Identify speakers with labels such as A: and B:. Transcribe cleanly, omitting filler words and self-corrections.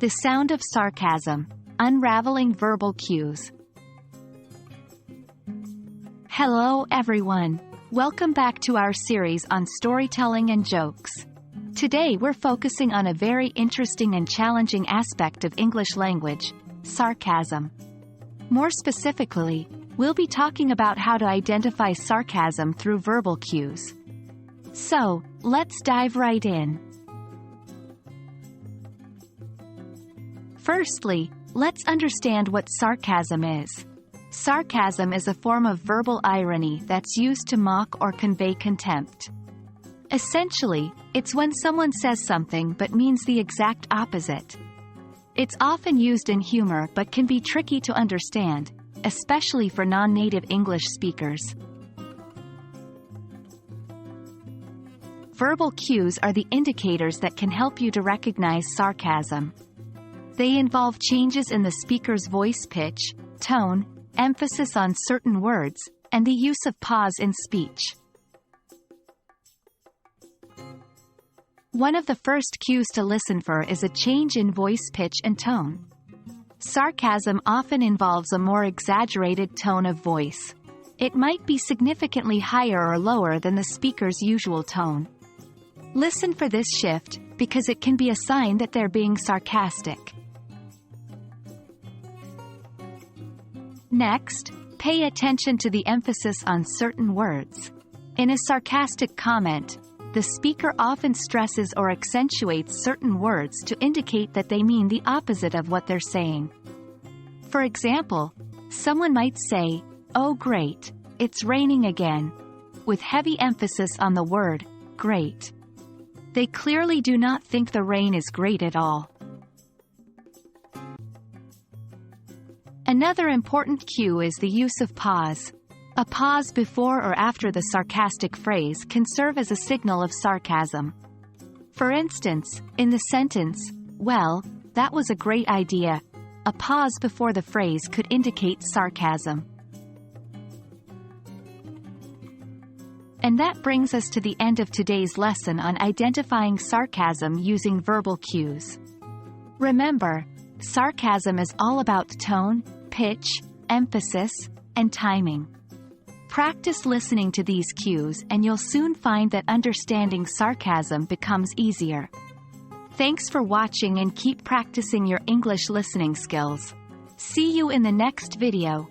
A: The sound of sarcasm. Unraveling verbal cues. Hello everyone. Welcome back to our series on storytelling and jokes. Today we're focusing on a very interesting and challenging aspect of English language, sarcasm. More specifically, we'll be talking about how to identify sarcasm through verbal cues. So, let's dive right in. Firstly, let's understand what sarcasm is. Sarcasm is a form of verbal irony that's used to mock or convey contempt. Essentially, it's when someone says something but means the exact opposite. It's often used in humor but can be tricky to understand, especially for non-native English speakers. Verbal cues are the indicators that can help you to recognize sarcasm. They involve changes in the speaker's voice pitch, tone, emphasis on certain words, and the use of pause in speech. One of the first cues to listen for is a change in voice pitch and tone. Sarcasm often involves a more exaggerated tone of voice. It might be significantly higher or lower than the speaker's usual tone. Listen for this shift, because it can be a sign that they're being sarcastic. Next, pay attention to the emphasis on certain words. In a sarcastic comment, the speaker often stresses or accentuates certain words to indicate that they mean the opposite of what they're saying. For example, someone might say, "Oh great, it's raining again," with heavy emphasis on the word, great. They clearly do not think the rain is great at all. Another important cue is the use of pause. A pause before or after the sarcastic phrase can serve as a signal of sarcasm. For instance, in the sentence, "Well, that was a great idea," a pause before the phrase could indicate sarcasm. And that brings us to the end of today's lesson on identifying sarcasm using verbal cues. Remember, sarcasm is all about tone, pitch, emphasis, and timing. Practice listening to these cues and you'll soon find that understanding sarcasm becomes easier. Thanks for watching and keep practicing your English listening skills. See you in the next video.